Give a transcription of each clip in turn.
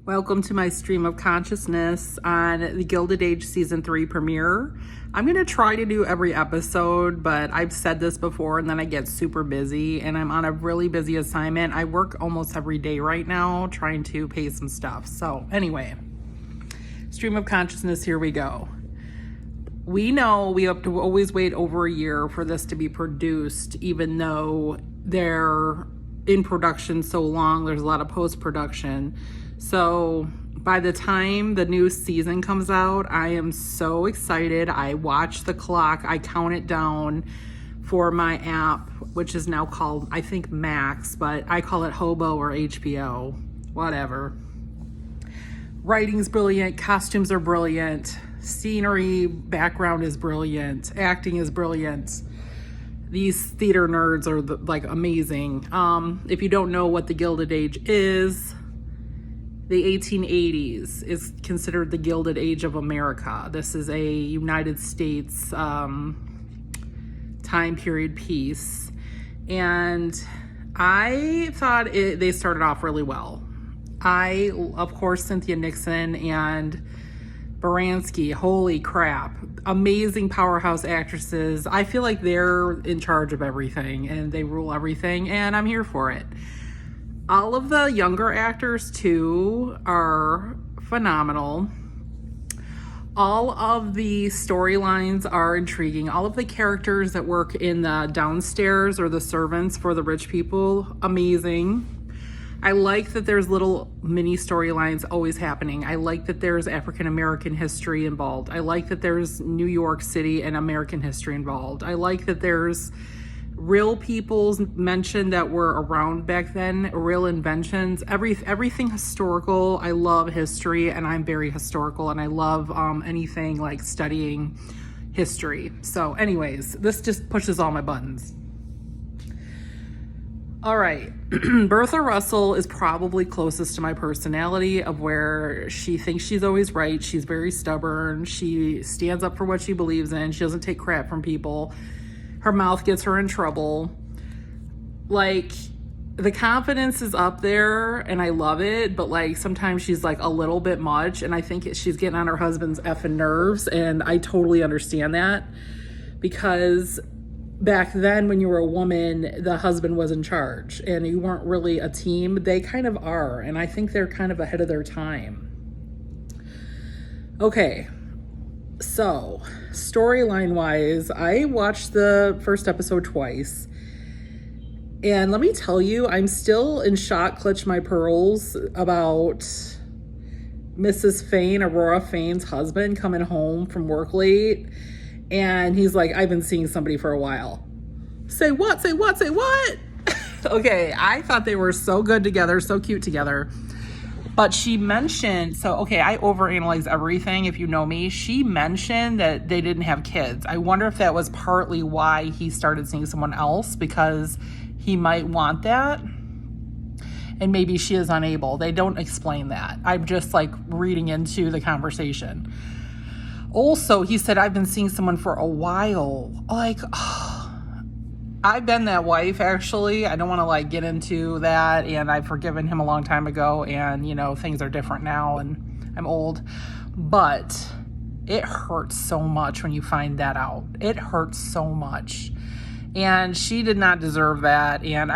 Welcome to my stream of consciousness on the Gilded Age Season 3 premiere. I'm going to try to do every episode, but I've said this before and then I get super busy and I'm on a really busy assignment. I work almost every day right now trying to pay some stuff. So anyway, stream of consciousness, here we go. We know we have to always wait over a year for this to be produced, even though they're in production so long. There's a lot of post-production. So by the time the new season comes out, I am so excited. I watch the clock. I count it down for my app, which is now called, I think, Max, but I call it Hobo or HBO, whatever. Writing's brilliant. Costumes are brilliant. Scenery, background is brilliant. Acting is brilliant. These theater nerds are like amazing. If you don't know what the Gilded Age is, the 1880s is considered the Gilded Age of America. This is a United States time period piece. And I thought they started off really well. Of course, Cynthia Nixon and Baranski, holy crap. Amazing powerhouse actresses. I feel like they're in charge of everything and they rule everything, and I'm here for it. All of the younger actors, too, are phenomenal. All of the storylines are intriguing. All of the characters that work in the downstairs or the servants for the rich people, amazing. I like that there's little mini storylines always happening. I like that there's African American history involved. I like that there's New York City and American history involved. I like that there's real people mentioned that were around back then, real inventions, everything historical. I love history and I'm very historical and I love anything like studying history. So anyways, this just pushes all my buttons. All right, Bertha Russell is probably closest to my personality, of where she thinks she's always right. She's very stubborn. She stands up for what she believes in. She doesn't take crap from people. Her mouth gets her in trouble. Like, the confidence is up there and I love it, but like sometimes she's like a little bit much, and I think she's getting on her husband's effing nerves, and I totally understand that, because back then when you were a woman, the husband was in charge and you weren't really a team. They kind of are, and I think they're kind of ahead of their time. Okay, so storyline wise, I watched the first episode twice, and let me tell you, I'm still in shock, clutch my pearls, about Mrs. Fane, Aurora Fane's husband, coming home from work late. And he's like, I've been seeing somebody for a while. Say what? Say what? Say what? Okay, I thought they were so good together, so cute together. But she mentioned, I overanalyze everything if you know me. She mentioned that they didn't have kids. I wonder if that was partly why he started seeing someone else, because he might want that. And maybe she is unable. They don't explain that. I'm just like reading into the conversation. Also, he said, I've been seeing someone for a while. Like, I've been that wife, actually. I don't want to like get into that, and I've forgiven him a long time ago, and you know, things are different now and I'm old. But it hurts so much when you find that out. It hurts so much. And she did not deserve that. And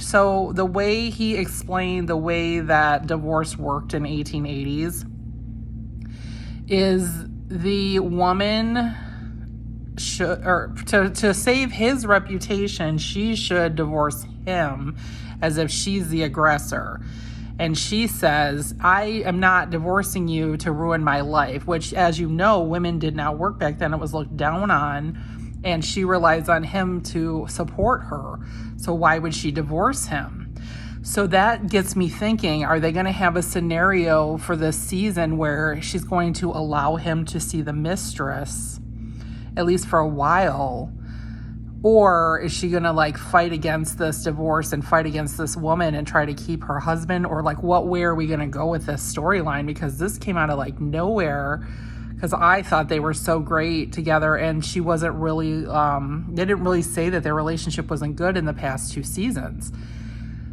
so the way he explained the way that divorce worked in 1880s is the woman should, or to save his reputation, she should divorce him as if she's the aggressor. And she says, I am not divorcing you to ruin my life, which, as you know, women did not work back then. It was looked down on, and she relies on him to support her. So why would she divorce him? So that gets me thinking, are they going to have a scenario for this season where she's going to allow him to see the mistress, at least for a while? Or is she going to like fight against this divorce and fight against this woman and try to keep her husband? Or like, way are we going to go with this storyline? Because this came out of like nowhere, because I thought they were so great together, and she wasn't really, they didn't really say that their relationship wasn't good in the past 2 seasons.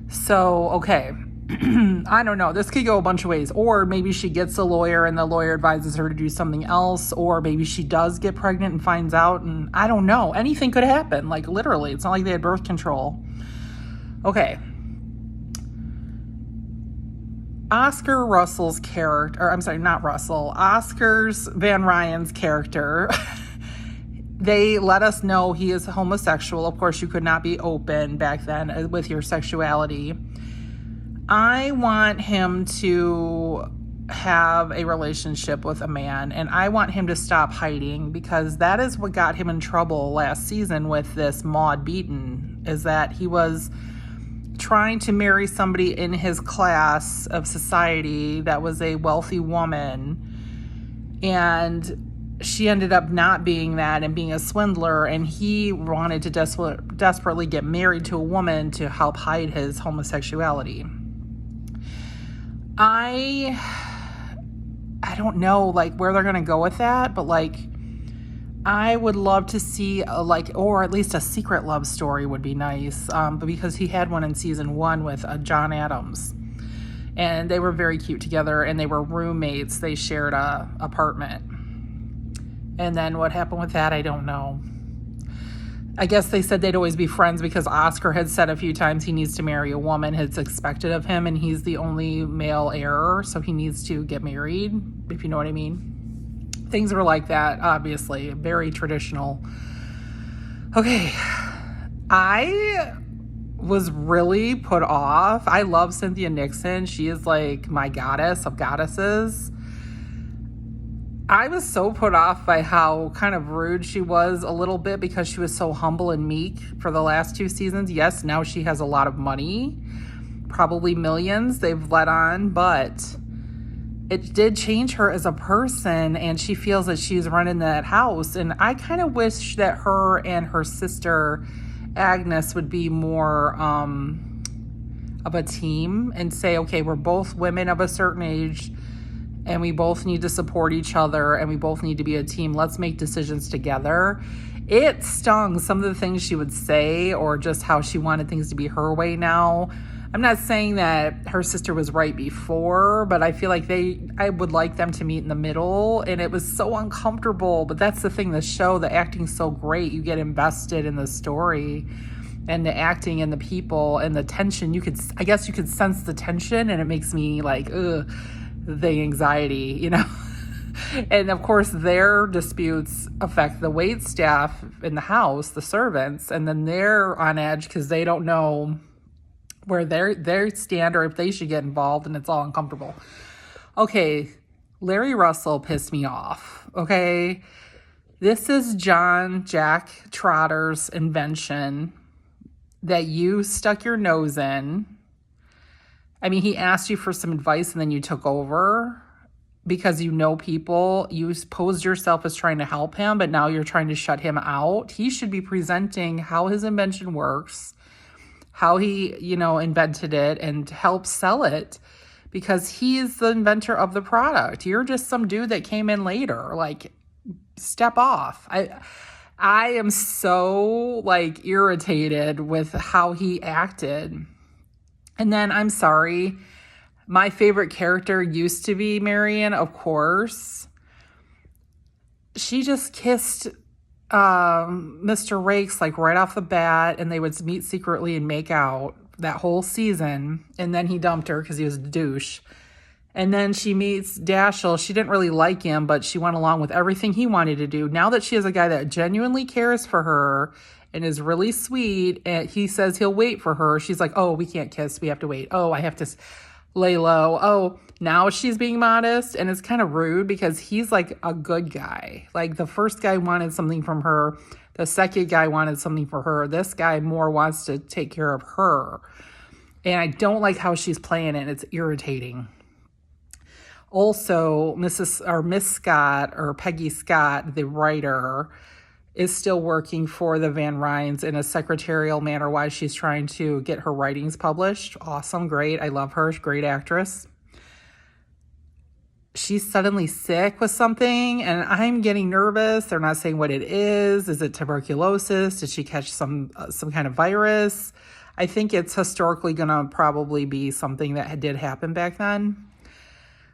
So, okay, I don't know. This could go a bunch of ways. Or maybe she gets a lawyer and the lawyer advises her to do something else. Or maybe she does get pregnant and finds out. And I don't know. Anything could happen. Like, literally. It's not like they had birth control. Okay. Oscar Russell's character, or I'm sorry, not Russell, Oscar's Van Ryan's character, they let us know he is homosexual. Of course, you could not be open back then with your sexuality. I want him to have a relationship with a man, and I want him to stop hiding, because that is what got him in trouble last season with this Maud Beaton, is that he was trying to marry somebody in his class of society that was a wealthy woman, and she ended up not being that and being a swindler, and he wanted to desperately get married to a woman to help hide his homosexuality. I don't know like where they're gonna go with that, but like I would love to see or at least a secret love story would be nice. But because he had one in season 1 with John Adams, and they were very cute together, and they were roommates. They shared a apartment. And then what happened with that, I don't know. I guess they said they'd always be friends because Oscar had said a few times he needs to marry a woman. It's expected of him, and he's the only male heir, so he needs to get married, if you know what I mean. Things were like that, obviously. Very traditional. Okay. I was really put off. I love Cynthia Nixon. She is like my goddess of goddesses. I was so put off by how kind of rude she was a little bit, because she was so humble and meek for the last 2 seasons. Yes, now she has a lot of money. Probably millions they've let on, but it did change her as a person, and she feels that she's running that house. And I kind of wish that her and her sister Agnes would be more of a team and say, okay, we're both women of a certain age, and we both need to support each other, and we both need to be a team. Let's make decisions together. It stung, some of the things she would say, or just how she wanted things to be her way now. I'm not saying that her sister was right before, but I feel like I would like them to meet in the middle, and it was so uncomfortable. But that's the thing, the show, the acting's so great. You get invested in the story and the acting and the people and the tension. I guess you could sense the tension, and it makes me like, ugh, the anxiety, you know? And of course, their disputes affect the wait staff in the house, the servants, and then they're on edge because they don't know where they stand or if they should get involved, and it's all uncomfortable. Okay, Larry Russell pissed me off, okay? This is John Jack Trotter's invention that you stuck your nose in. I mean, he asked you for some advice and then you took over because you know people. You posed yourself as trying to help him, but now you're trying to shut him out. He should be presenting how his invention works, how he, invented it, and help sell it, because he is the inventor of the product. You're just some dude that came in later. Like, step off. I am so irritated with how he acted. And then, I'm sorry, my favorite character used to be Marion, of course. She just kissed Mr. Rakes right off the bat, and they would meet secretly and make out that whole season. And then he dumped her because he was a douche. And then she meets Dashiell. She didn't really like him, but she went along with everything he wanted to do. Now that she has a guy that genuinely cares for her and is really sweet, and he says he'll wait for her, she's like, oh, we can't kiss. We have to wait. Oh, I have to lay low. Oh, now she's being modest, and it's kind of rude because he's like a good guy. Like, the first guy wanted something from her. The second guy wanted something for her. This guy more wants to take care of her. And I don't like how she's playing it. It's irritating. Also, Miss Scott, or Peggy Scott, the writer, is still working for the Van Ryns in a secretarial manner while she's trying to get her writings published. Awesome, great. I love her. Great actress. She's suddenly sick with something, and I'm getting nervous. They're not saying what it is. Is it tuberculosis? Did she catch some kind of virus? I think it's historically going to probably be something that did happen back then.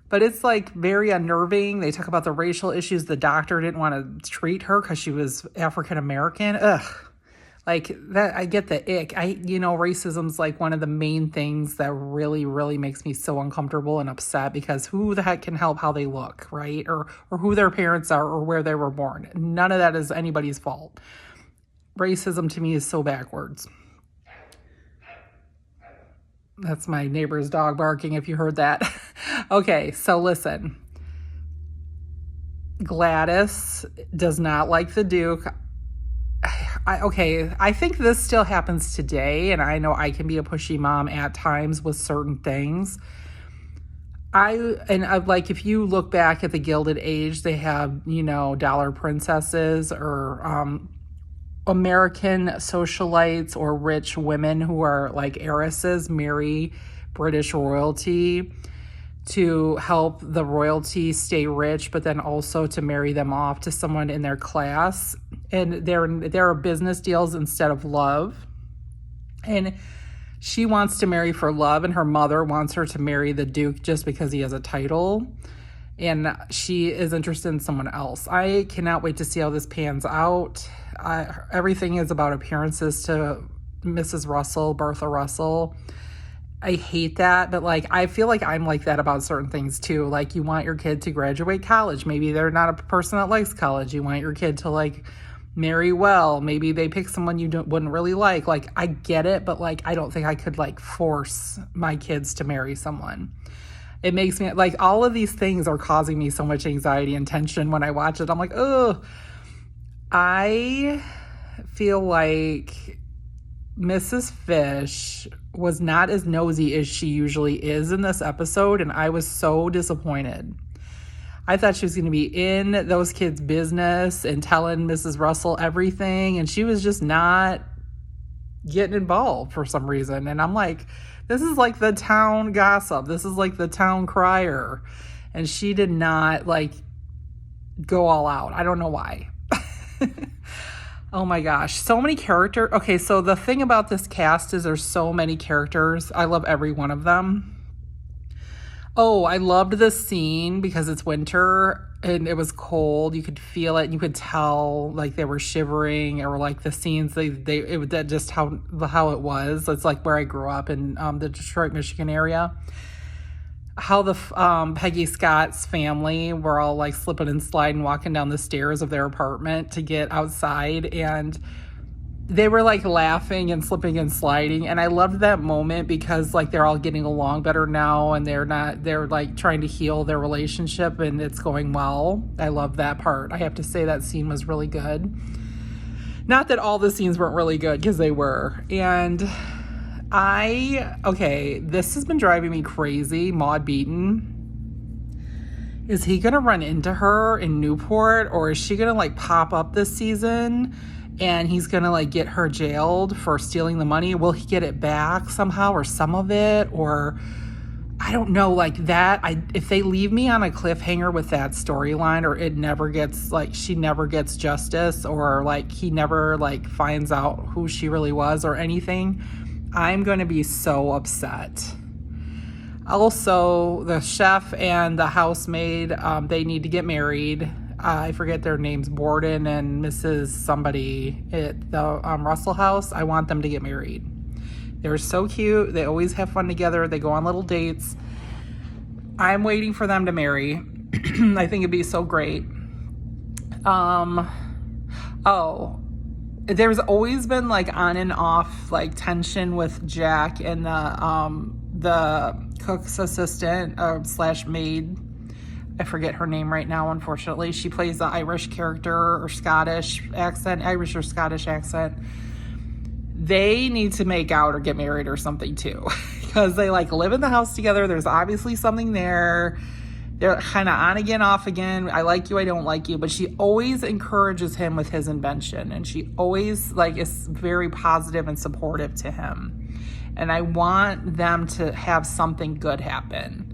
But it's like very unnerving. They talk about the racial issues. The doctor didn't want to treat her because she was African American. Ugh. Like that, I get the ick. Racism's like one of the main things that really, really makes me so uncomfortable and upset, because who the heck can help how they look, right? Or who their parents are or where they were born. None of that is anybody's fault. Racism to me is so backwards. That's my neighbor's dog barking, if you heard that. Okay, so listen. Gladys does not like the Duke. I think this still happens today, and I know I can be a pushy mom at times with certain things. Like, if you look back at the Gilded Age, they have, dollar princesses or American socialites or rich women who are like heiresses marry British royalty to help the royalty stay rich, but then also to marry them off to someone in their class. And there are business deals instead of love. And she wants to marry for love, and her mother wants her to marry the Duke just because he has a title. And she is interested in someone else. I cannot wait to see how this pans out. Everything is about appearances to Mrs. Russell, Bertha Russell. I hate that, but like, I feel like I'm like that about certain things too. Like, you want your kid to graduate college. Maybe they're not a person that likes college. You want your kid to like marry well. Maybe they pick someone you wouldn't really like. Like, I get it, but like, I don't think I could like force my kids to marry someone. It makes me like, all of these things are causing me so much anxiety and tension when I watch it. I'm like, oh, I feel like Mrs. Fish was not as nosy as she usually is in this episode, and I was so disappointed. I thought she was going to be in those kids' business and telling Mrs. Russell everything, and she was just not getting involved for some reason. And I'm like, this is like the town gossip. This is like the town crier. And she did not like go all out. I don't know why. Oh my gosh, so many characters. Okay, so the thing about this cast is there's so many characters. I love every one of them. Oh, I loved this scene because it's winter and it was cold. You could feel it. And you could tell like they were shivering, or like the scenes that just how it was. It's like where I grew up in the Detroit, Michigan area. How the Peggy Scott's family were all like slipping and sliding, walking down the stairs of their apartment to get outside, and they were like laughing and slipping and sliding. And I loved that moment because like they're all getting along better now, and they're like trying to heal their relationship, and it's going well. I love that part. I have to say that scene was really good. Not that all the scenes weren't really good, because they were. And this has been driving me crazy. Maud Beaton. Is he going to run into her in Newport, or is she going to like pop up this season and he's going to like get her jailed for stealing the money? Will he get it back somehow, or some of it? Or I don't know, like that. If they leave me on a cliffhanger with that storyline, or it never gets like, she never gets justice, or like he never like finds out who she really was or anything, I'm going to be so upset. Also, the chef and the housemaid, they need to get married. I forget their names, Borden and Mrs. somebody at the Russell house. I want them to get married. They're so cute. They always have fun together. They go on little dates. I'm waiting for them to marry. I think it'd be so great. There's always been like on and off like tension with Jack and the cook's assistant / maid. I forget her name right now, unfortunately. She plays the Irish character, or Scottish accent, Irish or Scottish accent. They need to make out or get married or something too, because they like live in the house together. There's obviously something there. They're kind of on again, off again. I like you, I don't like you. But she always encourages him with his invention. And she always like is very positive and supportive to him. And I want them to have something good happen.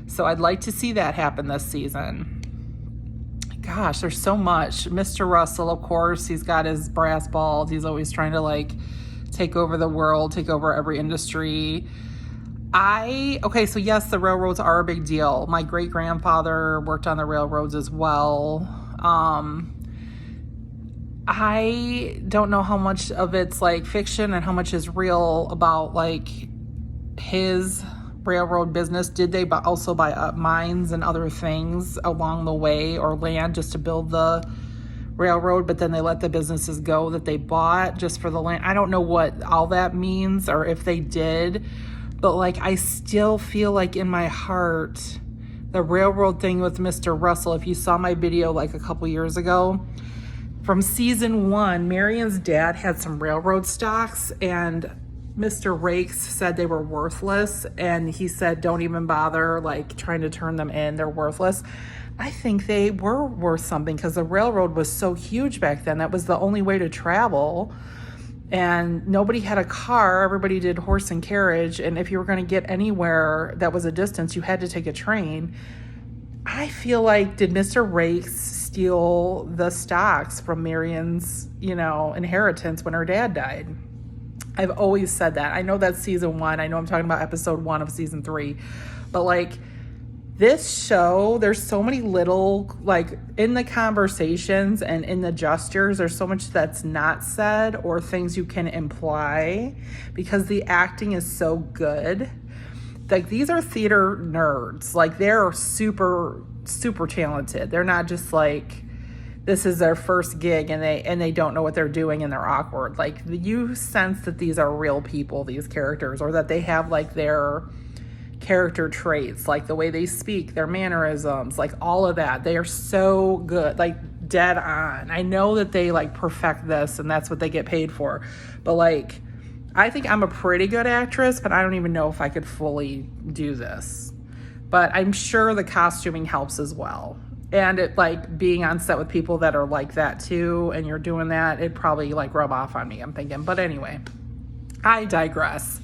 So I'd like to see that happen this season. Gosh, there's so much. Mr. Russell, of course, he's got his brass balls. He's always trying to like take over the world, take over every industry. Okay, so yes, the railroads are a big deal. My great grandfather worked on the railroads as well. I don't know how much of it's like fiction and how much is real about like his railroad business. Did they also buy up mines and other things along the way, or land just to build the railroad, but then they let the businesses go that they bought just for the land? I don't know what all that means, or if they did, but like I still feel like in my heart the railroad thing with Mr. Russell, if you saw my video like a couple years ago from season 1, Marion's dad had some railroad stocks, and Mr. Rakes said they were worthless, and he said don't even bother like trying to turn them in, they're worthless. I think they were worth something because the railroad was so huge back then. That was the only way to travel, and nobody had a car. Everybody did horse and carriage, and if you were going to get anywhere that was a distance, you had to take a train. I feel like, did Mr. Rakes steal the stocks from Marion's, inheritance when her dad died? I've always said that. I know that's season 1. I know I'm talking about episode 1 of season 3. But like this show, there's so many little, like in the conversations and in the gestures, there's so much that's not said or things you can imply because the acting is so good. Like these are theater nerds. Like they're super, super talented. They're not just like, this is their first gig and they don't know what they're doing and they're awkward. Like you sense that these are real people, these characters, or that they have like their character traits, like the way they speak, their mannerisms, like all of that. They are so good, like dead on. I know that they like perfect this and that's what they get paid for. But like, I think I'm a pretty good actress, but I don't even know if I could fully do this. But I'm sure the costuming helps as well. And it like being on set with people that are like that too, and you're doing that, it'd probably like rub off on me, I'm thinking. But anyway, I digress.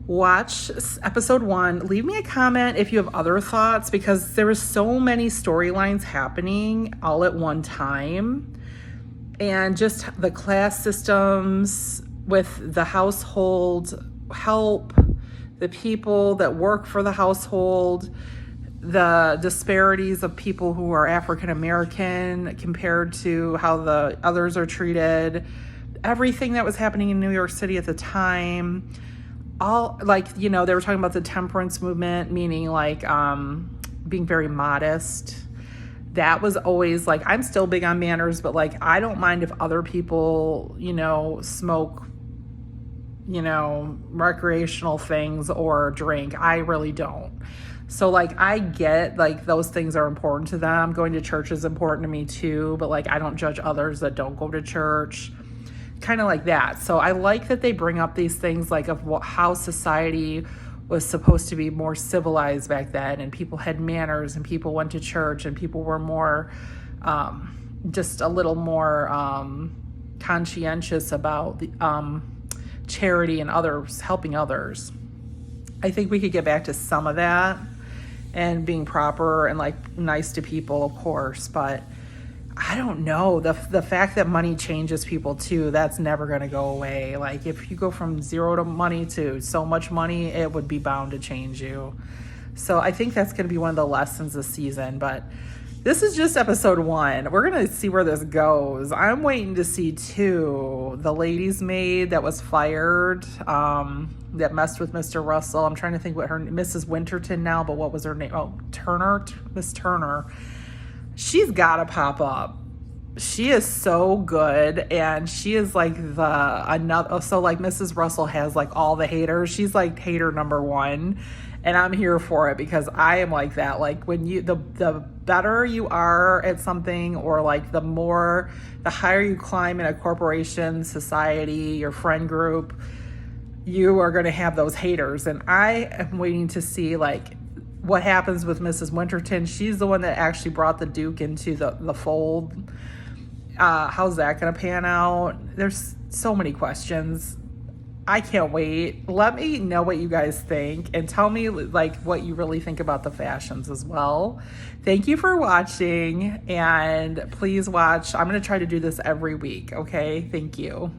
Watch episode 1. Leave me a comment if you have other thoughts, because there was so many storylines happening all at one time. And just the class systems with the household help, the people that work for the household, the disparities of people who are African American compared to how the others are treated, everything that was happening in New York City at the time. All like, they were talking about the temperance movement, meaning like being very modest. That was always like, I'm still big on manners, but like I don't mind if other people, smoke, recreational things or drink. I really don't. So like I get like those things are important to them. Going to church is important to me too, but like I don't judge others that don't go to church. Kind of like that. So I like that they bring up these things like of how society was supposed to be more civilized back then, and people had manners and people went to church and people were more just a little more conscientious about the charity and others, helping others. I think we could get back to some of that and being proper and like nice to people, of course, but I don't know. The fact that money changes people too, that's never going to go away. Like if you go from zero to money to so much money, it would be bound to change you. So I think that's going to be one of the lessons this season. But this is just episode 1. We're going to see where this goes. I'm waiting to see 2. The lady's maid that was fired, that messed with Mr. Russell. I'm trying to think what her, Mrs. Winterton now, but what was her name? Oh, Turner, Miss Turner. She's got to pop up. She is so good, and she is like so like Mrs. Russell has like all the haters. She's like hater number 1, and I'm here for it because I am like that. Like when you, the better you are at something, or like the higher you climb in a corporation, society, your friend group, you are going to have those haters. And I am waiting to see like what happens with Mrs. Winterton. She's the one that actually brought the Duke into the fold. How's that going to pan out? There's so many questions. I can't wait. Let me know what you guys think, and tell me like what you really think about the fashions as well. Thank you for watching, and please watch. I'm going to try to do this every week. Okay. Thank you.